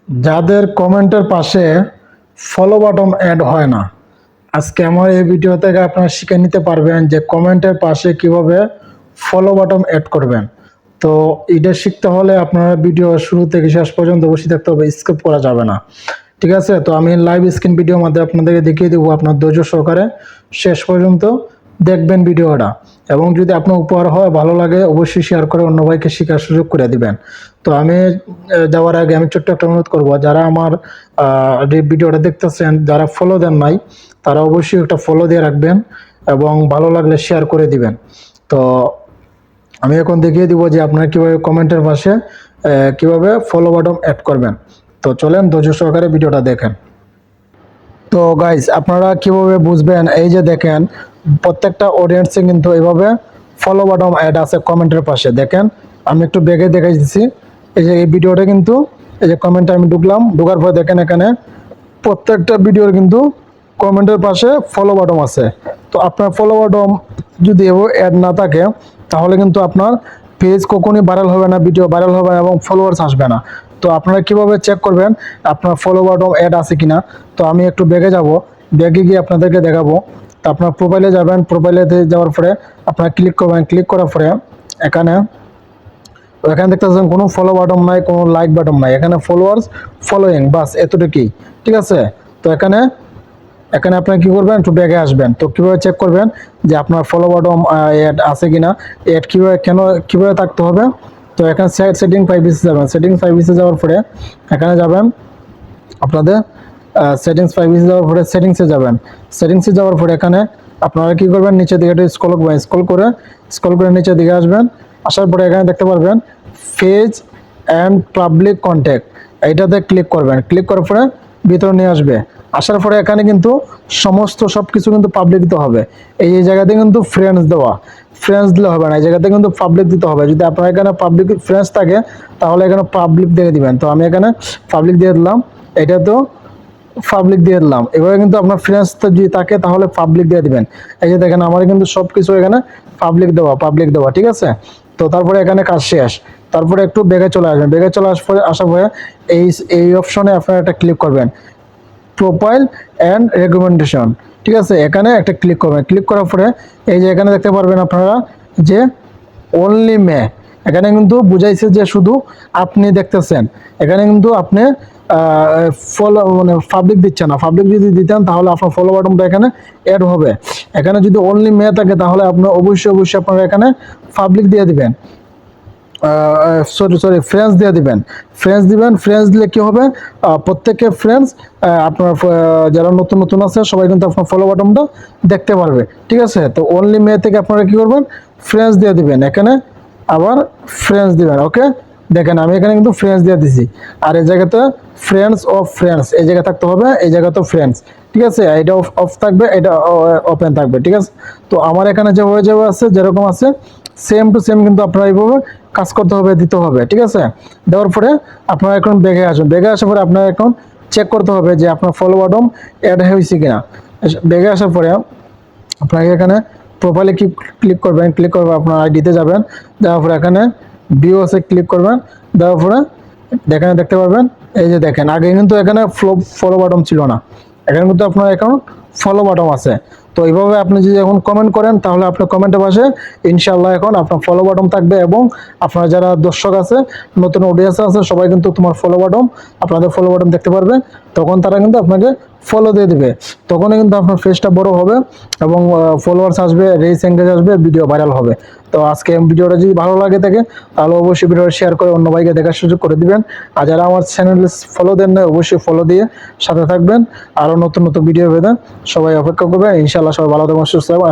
যাদের কমেন্টের পাশে ফলো বাটন অ্যাড হয় না, আজকে আমার এই ভিডিও থেকে আপনারা শিখে নিতে পারবেন যে কমেন্টের পাশে কিভাবে ফলো বাটন অ্যাড করবেন। তো এটা শিখতে হলে আপনারা ভিডিও শুরু থেকে শেষ পর্যন্ত বসে থাকতে হবে, স্কিপ করা যাবে না। ঠিক আছে, তো আমি লাইভ স্ক্রিন ভিডিওর মধ্যে আপনাদেরকে দেখিয়ে দেবো, আপনার ধৈর্য সহকারে শেষ পর্যন্ত দেখবেন ভিডিওটা। এবং যদি আপনার উপহার হয়, ভালো লাগে, অবশ্যই শেয়ার করে অন্য ভাইকে শেখার সুযোগ করে দিবেন। তো আমি যাওয়ার আগে আমি ছোট্ট একটা অনুরোধ করবো, যারা আমার ভিডিওটা দেখতেছেন, যারা ফলো দেন নাই, তারা অবশ্যই একটা ফলো দিয়ে রাখবেন এবং ভালো লাগলে শেয়ার করে দিবেন। তো আমি এখন দেখিয়ে দিব যে আপনারা কিভাবে কমেন্টের পাশে কিভাবে ফলো বাটন অ্যাড করবেন। তো চলেন ধৈর্য সহকারে ভিডিওটা দেখেন। তো গাইস, আপনারা কিভাবে বুঝবেন, এই যে দেখেন প্রত্যেকটা অডিয়েন্সে কিন্তু এইভাবে ফলো বাটন অ্যাড আছে কমেন্টের পাশে। দেখেন আমি একটু বেগে দেখাই দিচ্ছি, এই যে এই ভিডিওটা কিন্তু এই যে কমেন্টে আমি ঢুকলাম, ঢোকার পরে দেখেন এখানে প্রত্যেকটা ভিডিওর কিন্তু কমেন্টের পাশে ফলো বাটন আছে। তো আপনার ফলো বাটন যদি অ্যাড না থাকে, তাহলে কিন্তু আপনার পেজ কখনই ভাইরাল হবে না, ভিডিও ভাইরাল হবে না এবং ফলোয়ার্স আসবে না। তো আপনারা কিভাবে চেক করবেন আপনার ফলো বাটন অ্যাড আছে কিনা? তো আমি একটু ব্যাগে যাব, ব্যাগে গিয়ে আপনাদেরকে দেখাবো। তো আপনার প্রোফাইলে যাবেন, প্রোফাইলেতে যাওয়ার পরে আপনারা ক্লিক করবেন, ক্লিক করার পরে এখানে দেখতে পাচ্ছেন কোনো ফলো বাটন নাই, কোনো লাইক বাটন নাই, এখানে ফলোয়ার্স ফলোয়িং, বাস এতটুকুই। ঠিক আছে, তো এখানে আপনারা কি করবেন, একটু ব্যাগে আসবেন। তো কিভাবে চেক করবেন যে আপনার ফলো বাটন অ্যাড আছে কিনা, অ্যাড কিভাবে থাকতে হবে? তো এখানে সেটিং প্রাইভেসি যাবেন, সেটিং প্রাইভেসি যাওয়ার পরে এখানে যাবেন, আপনাদের সেটিংস প্রাইভেসি যাওয়ার পরে সেটিংসে যাবেন। সেটিংসে যাওয়ার পরে এখানে আপনারা কি করবেন, নিচের দিকে একটু স্ক্রল করে নিচের দিকে আসবেন। আসার পরে এখানে দেখতে পারবেন পেজ অ্যান্ড পাবলিক কন্ট্যাক্ট, এইটাতে ক্লিক করবেন। ক্লিক করার পরে ভিতরে নিয়ে আসবে। আসার পরে এখানে কিন্তু সব কিছু কিন্তু পাবলিক দিতে হবে। এই জায়গাতে কিন্তু ফ্রেন্ডস দিলে হবে না, এই জায়গাতে কিন্তু পাবলিক দিতে হবে। যদি আপনার এখানে পাবলিক ফ্রেন্ডস থাকে, তাহলে এখানে পাবলিক দিয়ে দিবেন। তো আমি এখানে পাবলিক দিয়ে দিলাম, এটা তো পাবলিক দিয়ে দিলাম। এভাবে কিন্তু আপনার ফ্রেন্ডস যদি থাকে, তাহলে পাবলিক দিয়ে দিবেন। এই যে দেখেন আমার কিন্তু সবকিছু এখানে পাবলিক দেওয়া। ঠিক আছে, তো তারপরে এখানে কাজ শেষ। তারপরে একটু বেগে চলে আসবেন, বেগে চলে আসার পরে এই অপশনে আপনারা একটা ক্লিক করবেন, প্রোফাইল অ্যান্ড রেকমেন্ডেশন। ঠিক আছে, এখানে একটা ক্লিক করবেন। ক্লিক করার পরে এই যে এখানে দেখতে পারবেন আপনারা যে অনলি মে, এখানে কিন্তু বুঝাইছে যে শুধু আপনি দেখতেছেন। এখানে কিন্তু আপনি ফলো পাবলিক দিচ্ছে না। পাবলিক যদি দিতেন, তাহলে আপনার ফলো বাটনটা এখানে অ্যাড হবে। এখানে যদি অনলি মে থাকে, তাহলে আপনার অবশ্যই আপনারা এখানে পাবলিক দিয়ে দিবেন, ফ্রেন্ডস দিয়ে দিবেন। ফ্রেন্ডস দিলে কি হবে, প্রত্যেকের ফ্রেন্ডস আপনার যারা নতুন আছে, সবাই কিন্তু আপনার ফলো বাটনটা দেখতে পারবে। ঠিক আছে, তো অনলি মে থেকে আপনারা কি করবেন, ফ্রেন্ডস দিয়ে দিবেন, এখানে আবার ফ্রেন্ডস দিবেন। ওকে, দেখেন আমি এখানে কিন্তু ফ্রেন্ডস দিয়ে দিছি। আর এই জায়গাতে ফ্রেন্ডস অফ ফ্রেন্ডস, এই জায়গায় থাকতে হবে, এই জায়গাতেও ফ্রেন্ডস। ঠিক আছে, এটা অফ থাকবে, এটা ওপেন থাকবে। ঠিক আছে, তো আমার এখানে যে হয়ে যাবে আছে, যেরকম আছে সেম টু সেম কিন্তু আপনারা এইভাবে কাজ করতে হবে, দিতে হবে। ঠিক আছে, দেওয়ার পরে আপনারা এখন বেগে আসবেন। বেগে আসার পরে আপনারা এখন চেক করতে হবে যে আপনার ফলো বাটন অ্যাড হয়েছে কিনা। বেগে আসার পরে আপনাকে এখানে প্রোফাইলে ক্লিক করবেন, ক্লিক করবে আপনার আইডিতে যাবেন, যাওয়ার পরে এখানে ভিউ আছে, ক্লিক করবেন। দেওয়ার পরে এখানে দেখতে পারবেন, এই যে দেখেন আগে কিন্তু এখানে ফলো বাটন ছিল না, এখানে কিন্তু আপনার এখন ফলো বাটন আছে। তো এইভাবে আপনি যদি এখন কমেন্ট করেন, তাহলে আপনার কমেন্টের পাশে ইনশাল্লাহ এখন আপনার ফলো বাটন থাকবে। এবং আপনার যারা দর্শক আছে, নতুন অডিয়েন্স আছে, সবাই কিন্তু তোমার আপনাদের ফলো বাটন দেখতে পারবে। তখন তারা কিন্তু আপনাকে ফলো দিয়ে দিবে, তখনই কিন্তু আপনার ফেসটা বড় হবে এবং ফলোয়ার্স আসবে, রিচ এঙ্গেজ আসবে, ভিডিও ভাইরাল হবে। তো আজকে ভিডিওটা যদি ভালো লাগে থাকে, তাহলে অবশ্যই ভিডিওটা শেয়ার করে অন্য ভাইকে দেখার সুযোগ করে দিবেন। আর যারা আমার চ্যানেল ফলো দেন না, অবশ্যই ফলো দিয়ে সাথে থাকবেন। আরও নতুন ভিডিও পেতে সবাই অপেক্ষা করবেন। ইনশাআল্লাহ সবাই ভালো থাকবেন, সুস্থ থাকবেন।